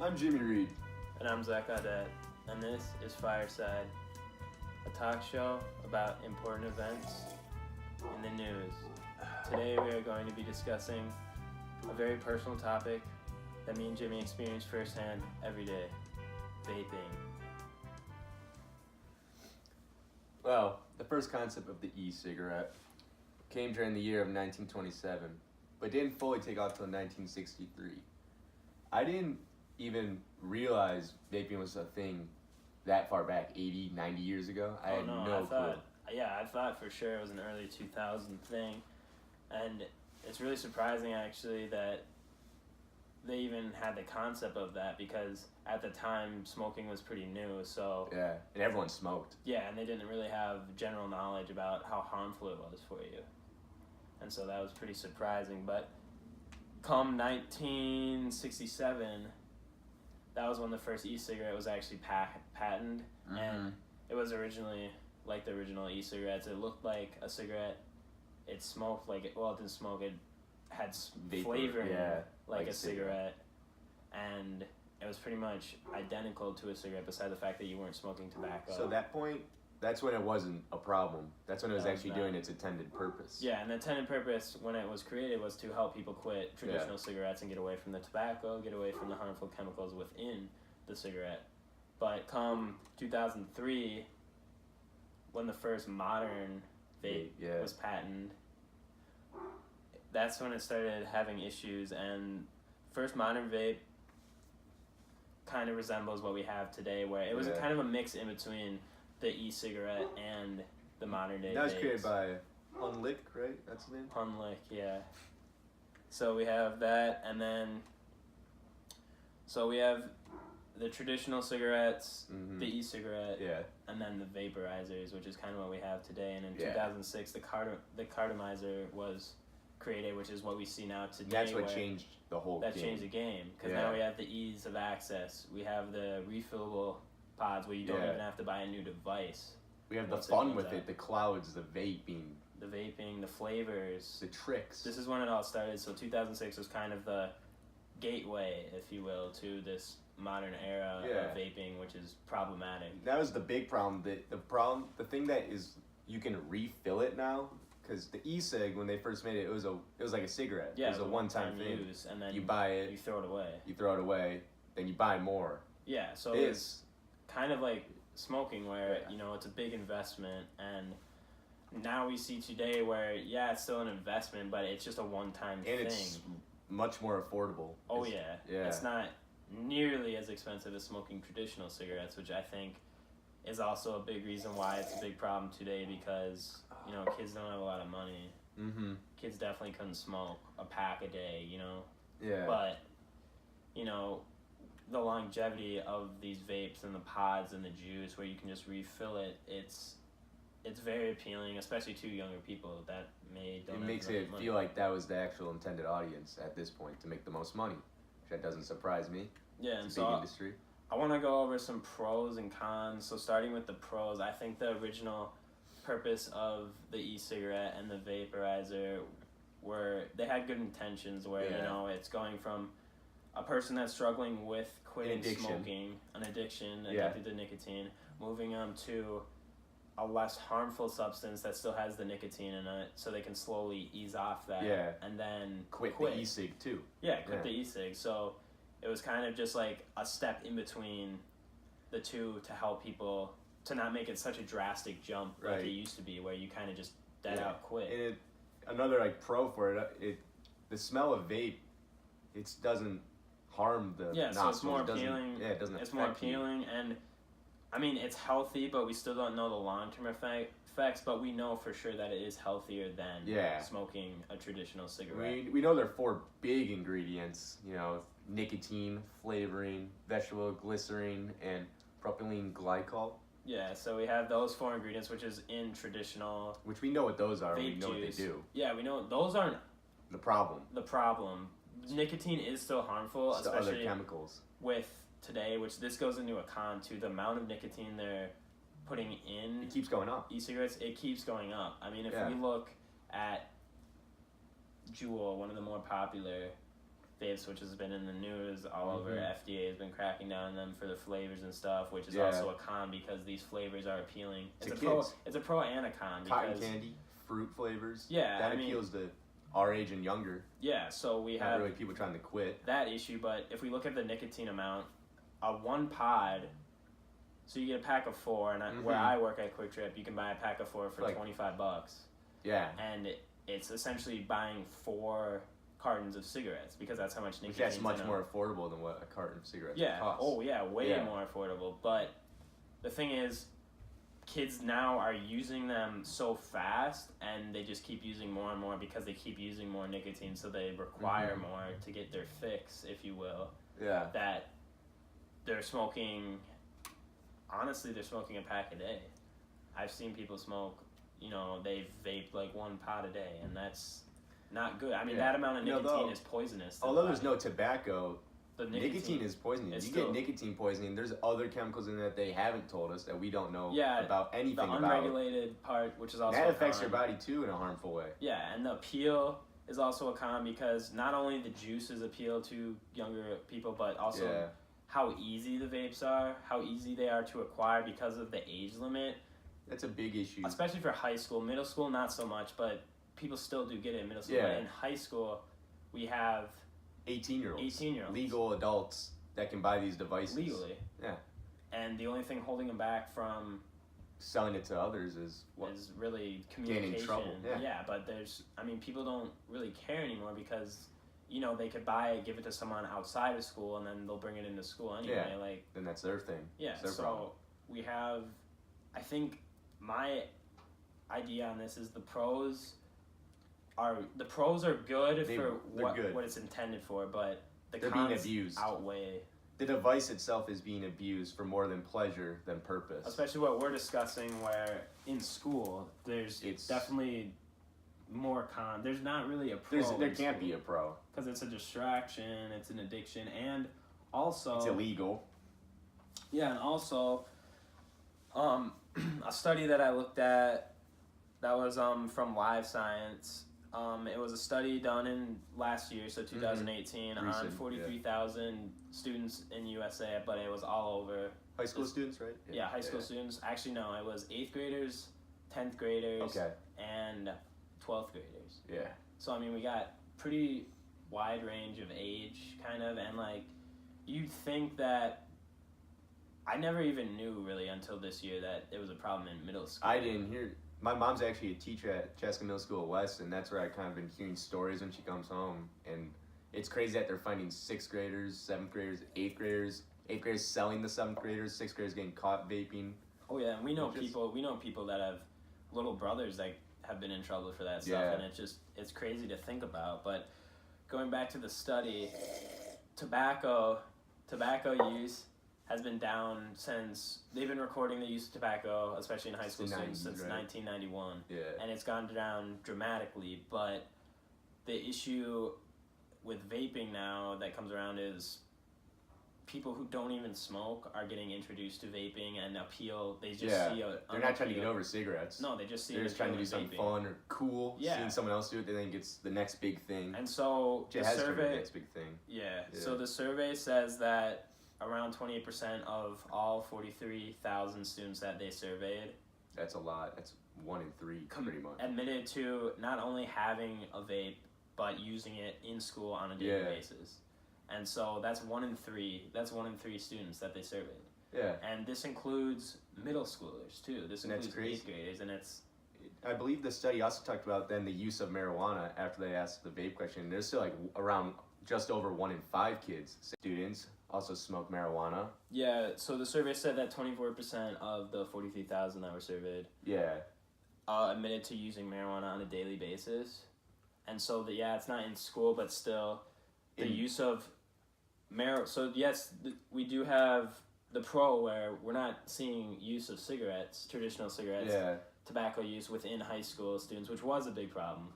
I'm Jimmy Reid. And I'm Audette, and this is Fireside, a talk show about important events in the news. Today we are going to be discussing a very personal topic that me and Jimmy experience firsthand every day, vaping. Well, the first concept of the e-cigarette came during the year of 1927, but didn't fully take off until 1963. I didn't even realize vaping was a thing that far back, 80, 90 years ago. I had no clue. I thought for sure it was an early 2000 thing, and it's really surprising actually that they even had the concept of that, because at the time smoking was pretty new, so yeah, and everyone smoked. Yeah, and they didn't really have general knowledge about how harmful it was for you, and so that was pretty surprising. But come 1967, that was when the first e-cigarette was actually patented, and it was originally like the original e-cigarettes. It looked like a cigarette. It smoked like it. Well, it didn't smoke. It had flavor in it, like a cigarette, and it was pretty much identical to a cigarette, beside the fact that you weren't smoking tobacco. So that point, that's when it wasn't a problem. That's when it was actually doing its intended purpose. Yeah, and the intended purpose when it was created was to help people quit traditional cigarettes and get away from the tobacco, get away from the harmful chemicals within the cigarette. But come 2003, when the first modern vape was patented, that's when it started having issues, and first modern vape kind of resembles what we have today, where it was kind of a mix in between the e-cigarette and the modern day. That was vapes. created by Hunlick, right? That's the name? Hunlick, yeah. So we have that, and then we have the traditional cigarettes, the e-cigarette, and then the vaporizers, which is kind of what we have today. And in 2006, the cartomizer was created, which is what we see now today. That's what changed the whole game. That changed the game, because now we have the ease of access. We have the refillable pods where you don't even have to buy a new device. We have the fun with it, the clouds, the vaping. The vaping, the flavors. The tricks. This is when it all started. So 2006 was kind of the gateway, if you will, to this modern era of vaping, which is problematic. That was the big problem. The thing that is, you can refill it now, because the e-cig, when they first made it, it was like a cigarette. Yeah, it was a one-time thing. Use, and then you buy it, you throw it away. Then you buy more. Yeah, so it's kind of like smoking, where it's a big investment, and now we see today where it's still an investment, but it's just a one-time thing. And it's much more affordable. Oh yeah. It's not nearly as expensive as smoking traditional cigarettes, which I think is also a big reason why it's a big problem today, because kids don't have a lot of money. Kids definitely couldn't smoke a pack a day, but the longevity of these vapes and the pods and the juice, where you can just refill it, it's very appealing, especially to younger people that don't. It makes it feel like that was the actual intended audience at this point, to make the most money. That doesn't surprise me. Yeah, it's a big industry. I want to go over some pros and cons. So starting with the pros, I think the original purpose of the e-cigarette and the vaporizer they had good intentions, where it's going from a person that's struggling with quitting smoking, an addiction, addicted to nicotine, moving on to a less harmful substance that still has the nicotine in it, so they can slowly ease off that, and then quit the e-cig too. The e-cig. So it was kind of just like a step in between the two, to help people to not make it such a drastic jump like it used to be, where you kind of just dead out quit. And another pro for it, the smell of vape, it doesn't harm the nostrils. So it's more appealing. It doesn't. It's more appealing, and I mean, it's healthy, but we still don't know the long-term effects, but we know for sure that it is healthier than smoking a traditional cigarette. We know there are 4 big ingredients, nicotine, flavoring, vegetable glycerin, and propylene glycol. Yeah, so we have those 4 ingredients, which is in traditional, which we know what those are, we know juice. What they do. Yeah, we know those aren't the problem. Nicotine is still harmful, especially other chemicals. With today, which this goes into a con to, the amount of nicotine they're putting in. It keeps going up. E-cigarettes, it keeps going up. I mean, if we look at Juul, one of the more popular vapes, which has been in the news all over. Mhm. FDA has been cracking down on them for the flavors and stuff, which is Yeah. also a con because these flavors are appealing. To It's kids. a pro and a con Cotton because candy, fruit flavors. Yeah, that I mean- appeals to our age and younger. yeah, so we Not have really people trying to quit. that issue, but if we look at the nicotine amount, a one pod, so you get a pack of 4, and where Mhm. I work at Quick Trip, you can buy a pack of 4 for Like- $25, Yeah, and it's essentially buying 4 cartons of cigarettes because that's how much which nicotine. that's much more affordable than what a carton of cigarettes Yeah. costs. Oh yeah, way Yeah. more affordable. But the thing is, kids now are using them so fast, and they just keep using more and more because they keep using more nicotine, so they require Mhm. more to get their fix, if you will. Yeah, That they're smoking. Honestly, they're smoking a pack a day. I've seen people smoke. They vape like 1 pod a day, and that's not good. I mean, Yeah. that amount of You know, nicotine though, is poisonous. to although the there's body. no tobacco, the nicotine is poisoning. it's You still- get nicotine poisoning. There's other chemicals in that they haven't told us that we don't know Yeah, about anything the about. unregulated part, which is also That a affects your con. body too in a harmful way. Yeah, and the appeal is also a con because not only the juices appeal to younger people, but also Yeah, how easy the vapes are, how easy they are to acquire because of the age limit, that's a big issue. especially for high school. Middle school, not so much, but people still do get it in middle school. Yeah. But in high school, we have 18-year-olds, 18-year-olds. legal adults that can buy these devices legally. Yeah. And the only thing holding them back from Selling it to others is what. is really Getting in communication. trouble, yeah. But people don't really care anymore because, they could buy it, give it to someone outside of school, and then they'll bring it into school anyway. Yeah. Then that's their thing. Yeah, It's their so problem. we have, I think my idea on this is the pros are good They're for good. what it's intended for, but the They're being cons abused. outweigh, The device itself is being abused for more than pleasure than purpose. especially what we're discussing where in school there's It's- definitely more there's not really a pro. There can't be a pro. because it's a distraction, it's an addiction, and also It's illegal. yeah, and also a study that I looked at that was from Live Science. It was a study done in last year, so 2018, on Recent, 43,000 students in USA, but it was all over. High school students, right? Yeah, high school students. Actually, no, it was 8th graders, 10th graders, Okay. and 12th graders. Yeah. So, I mean, we got pretty wide range of age, kind of, and, you'd think that I never even knew, really, until this year that it was a problem in middle school. I didn't hear. My mom's actually a teacher at Chaska Middle School West, and that's where I kind of been hearing stories when she comes home. And it's crazy that they're finding 6th graders, 7th graders, 8th graders, 8th graders selling the 7th graders, 6th graders getting caught vaping. Oh yeah, and we know Which is- people that have little brothers that have been in trouble for that stuff, Yeah. and it's crazy to think about. But going back to the study, tobacco use has been down since they've been recording the use of tobacco, especially in high school The students, 90s, since right? 1991, Yeah. and it's gone down dramatically. But the issue with vaping now that comes around is people who don't even smoke are getting introduced to vaping and appeal. They just Yeah. see a. They're not trying to get appeal. over cigarettes. No, they just see. They're an just trying to appeal do in something vaping. fun or cool. Yeah. Seeing someone else do it, they think it's the next big thing. And so Which the it has turned into the survey. next big thing. Yeah. Yeah. So the survey says that around 28% of all 43,000 students that they surveyed That's a lot. That's 1 in 3, pretty much. admitted to not only having a vape but using it in school on a daily Yeah. basis. And so that's 1 in 3. That's 1 in 3 students that they surveyed. Yeah. And this includes middle schoolers too. This And that's includes 8th crazy. graders, and it's I believe the study also talked about then the use of marijuana after they asked the vape question. There's still around just over 1 in 5 kids, students, also smoke marijuana. yeah. So the survey said that 24% of the 43,000 that were surveyed Yeah. admitted to using marijuana on a daily basis, and so it's not in school, but still, the use of So yes, we do have the pro where we're not seeing use of traditional cigarettes, Yeah. tobacco use within high school students, which was a big problem,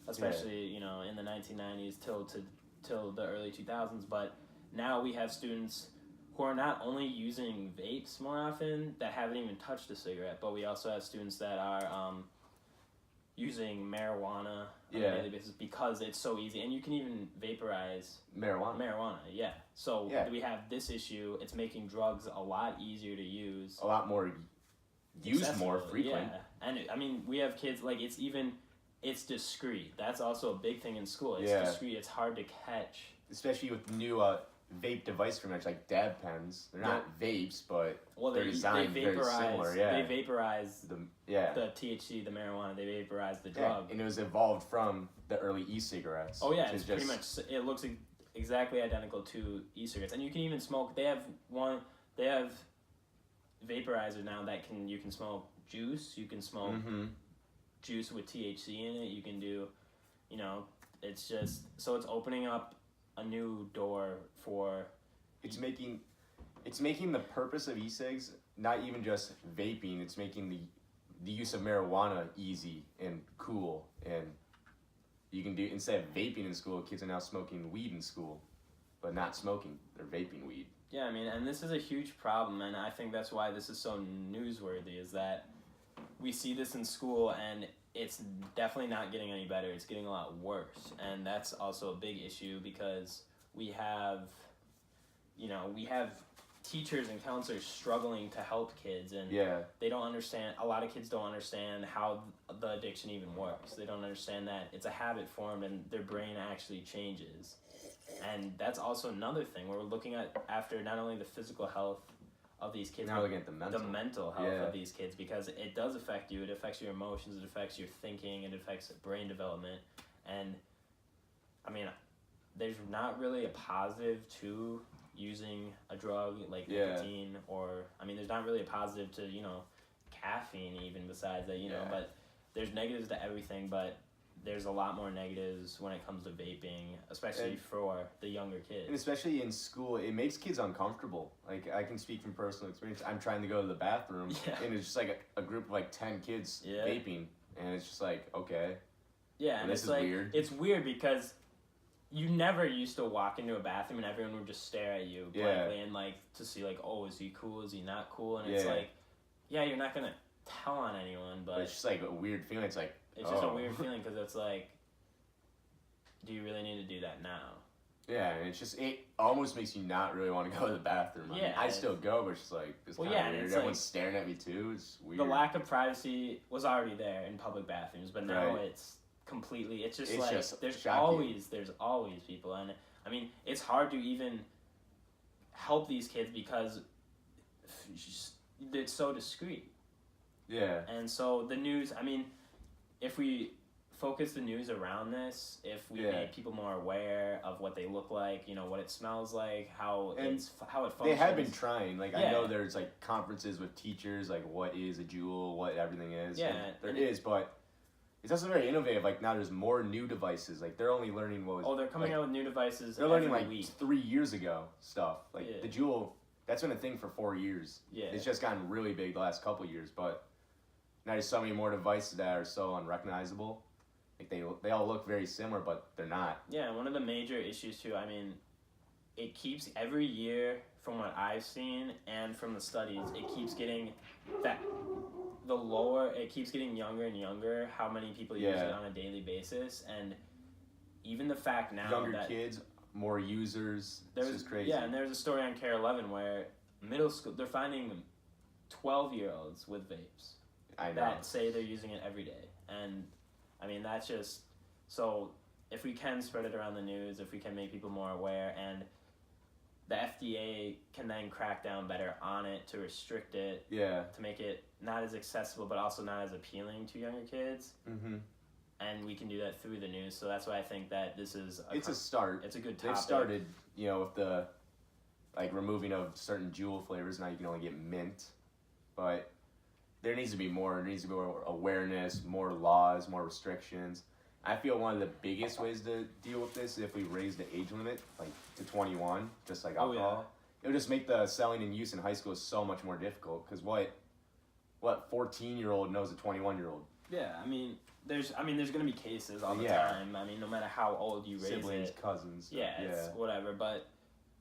especially in the 1990s till the early 2000s. But now we have students who are not only using vapes more often that haven't even touched a cigarette, but we also have students that are using marijuana on Yeah. a daily basis because it's so easy, and you can even vaporize Marijuana. Yeah. So Yeah. we have this issue. It's making drugs a lot easier to use. A lot more used, more frequent. Yeah. And I mean, we have kids like it's discreet. That's also a big thing in school. It's discreet. It's hard to catch. Especially with new vape device pretty much like dab pens. They're not vapes, but they're designed very similar. Yeah. They vaporize the THC, the marijuana. They vaporize the drug. And it was evolved from the early e-cigarettes. Oh yeah, it's pretty much. It looks exactly identical to e-cigarettes, and you can even smoke. They have vaporizers now that you can smoke juice. You can smoke juice with THC in it. You can do, it's just so it's opening up a new door for. It's making the purpose of e-cigs not even just vaping. It's making the use of marijuana easy and cool, and you can do instead of vaping in school, kids are now smoking weed in school, but not smoking. They're vaping weed. Yeah, I mean, and this is a huge problem, and I think that's why this is so newsworthy, is that we see this in school, and it's definitely not getting any better. It's getting a lot worse, and that's also a big issue because we have teachers and counselors struggling to help kids, and they don't understand. A lot of kids don't understand how the addiction even works. They don't understand that it's a habit formed, and their brain actually changes. And that's also another thing. We're looking at after not only the physical health of these kids, now looking at the mental health of these kids, because it does affect you. It affects your emotions. It affects your thinking. It affects brain development. And I mean, there's not really a positive to using a drug like nicotine, or I mean, there's not really a positive to caffeine even besides that but there's negatives to everything, but there's a lot more negatives when it comes to vaping, especially for the younger kids. And especially in school, it makes kids uncomfortable. Like, I can speak from personal experience. I'm trying to go to the bathroom, and it's just like a group of like 10 kids vaping, and it's just like, okay. Yeah, and this is like, weird. It's weird because you never used to walk into a bathroom and everyone would just stare at you blankly and like to see like, oh, is he cool? Is he not cool? And it's like, you're not gonna tell on anyone, but it's just like a weird feeling. It's like, it's just a weird feeling because it's like, do you really need to do that now? Yeah, and it almost makes you not really want to go to the bathroom. I mean, I still go, but it's just like, it's kind of weird. Everyone's staring at me too. It's weird. The lack of privacy was already there in public bathrooms, but now it's completely, it's just there's always people, and I mean, it's hard to even help these kids because it's so discreet. Yeah. And so the news, I mean, if we focus the news around this, if we make people more aware of what they look like, what it smells like, how it functions. They have been trying. Like, I know there's like conferences with teachers, like what is a Juul, what everything is. Yeah. There is, but it's also very innovative. Like, now there's more new devices. Like, they're only learning what was... Oh, they're coming out with new devices They're learning every like week. 3 years ago stuff. Like, the Juul, that's been a thing for 4 years. Yeah. It's just gotten really big the last couple years, but now there's so many more devices that are so unrecognizable. Like, they all look very similar, but they're not. Yeah, one of the major issues too, I mean, it keeps every year, from what I've seen and from the studies, it keeps getting it keeps getting younger and younger how many people use it on a daily basis, and even the fact now younger kids, more users, this is crazy. Yeah, and there's a story on Care 11 where middle school, they're finding 12-year-olds with vapes. I know. That say they're using it every day, and I mean, that's just, so if we can spread it around the news, if we can make people more aware, and the FDA can then crack down better on it to restrict it, to make it not as accessible but also not as appealing to younger kids. Mm-hmm. And we can do that through the news, so that's why I think that this is a start. It's a good topic. They've started, with the removing of certain Juul flavors. Now you can only get mint, but there needs to be more. There needs to be more awareness, more laws, more restrictions. I feel one of the biggest ways to deal with this is if we raise the age limit to 21, just like alcohol. It would just make the selling and use in high school so much more difficult. Because what 14-year-old knows a 21-year-old? Yeah, I mean, there's going to be cases all the time. I mean, no matter how old you raise siblings, cousins. It's whatever. But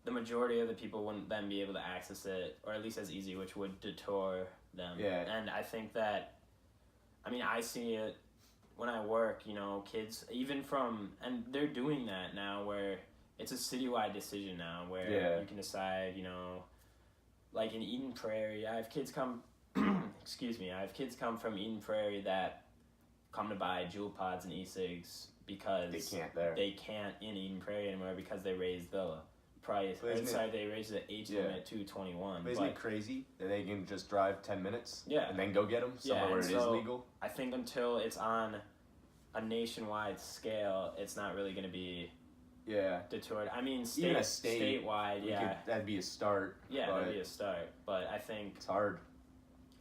the majority of the people wouldn't then be able to access it, or at least as easy, which would deter them. Yeah. And I think that, I mean, I see it when I work, you know, kids even from, and they're doing that now where it's a citywide decision now where you can decide, you know, like in Eden Prairie, I have kids come, excuse me, I have kids come from Eden Prairie that come to buy Juul pods and e-cigs because they can't in Eden Prairie anymore because they raised the price. They raised the age limit to 21. But isn't it crazy that they can just drive 10 minutes Yeah. and then go get them somewhere where it is legal? I think until it's on a nationwide scale, it's not really going to be detoured. I mean, even a statewide, that'd be a start. Yeah, that'd be a start. But I think it's hard.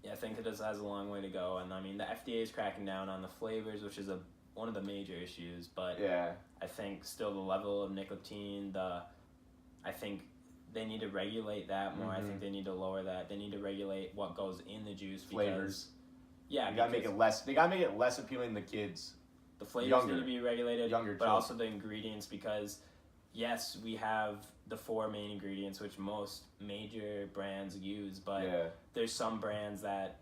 Yeah, I think it just has a long way to go. And I mean, the FDA is cracking down on the flavors, which is one of the major issues. But I think still the level of nicotine, I think they need to regulate that more. I think they need to lower that. They need to regulate what goes in the juice. Flavors. Yeah, they gotta make it less. They gotta make it less appealing to kids. The flavors need to be regulated, but also the ingredients, because yes, we have the 4 main ingredients which most major brands use, but there's some brands that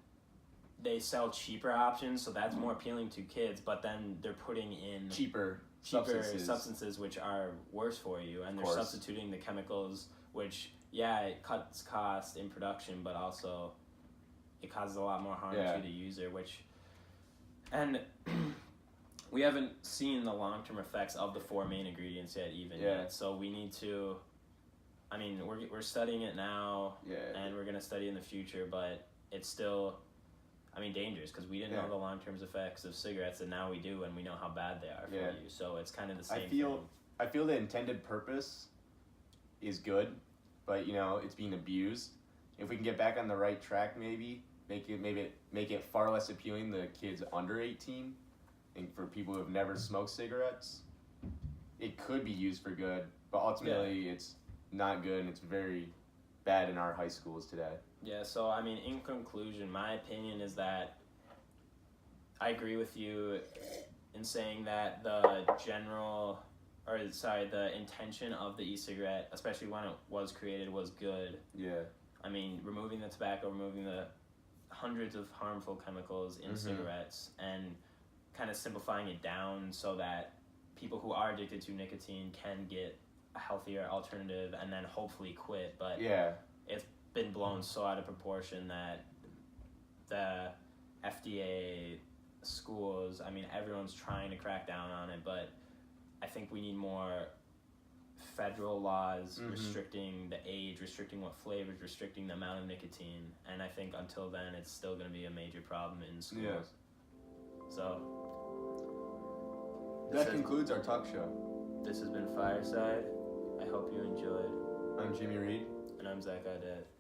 they sell cheaper options, so that's more appealing to kids. But then they're putting in cheaper substances which are worse for you, and they're substituting the chemicals, which it cuts cost in production, but also it causes a lot more harm to the user, and we haven't seen the long-term effects of the 4 main ingredients yet, so we need to, I mean, we're studying it now, and we're going to study in the future, but it's still, I mean, dangerous, because we didn't know the long-term effects of cigarettes, and now we do, and we know how bad they are for you. So it's kind of the same thing. I feel the intended purpose is good, but you know it's being abused. If we can get back on the right track, maybe make it far less appealing to kids under 18, and for people who have never smoked cigarettes, it could be used for good. But ultimately, it's not good, and it's very bad in our high schools today. Yeah, so I mean, in conclusion, my opinion is that I agree with you in saying that the intention of the e-cigarette, especially when it was created, was good. Yeah. I mean, removing the tobacco, removing the hundreds of harmful chemicals in cigarettes, and kind of simplifying it down so that people who are addicted to nicotine can get a healthier alternative and then hopefully quit. But it's been blown so out of proportion that the FDA, schools, I mean, everyone's trying to crack down on it, but I think we need more federal laws restricting the age, restricting what flavors, restricting the amount of nicotine, and I think until then it's still going to be a major problem in schools. Yeah. So that concludes our talk show. This has been Fireside. I hope you enjoyed. I'm Jimmy Reid. And I'm Zach Audette.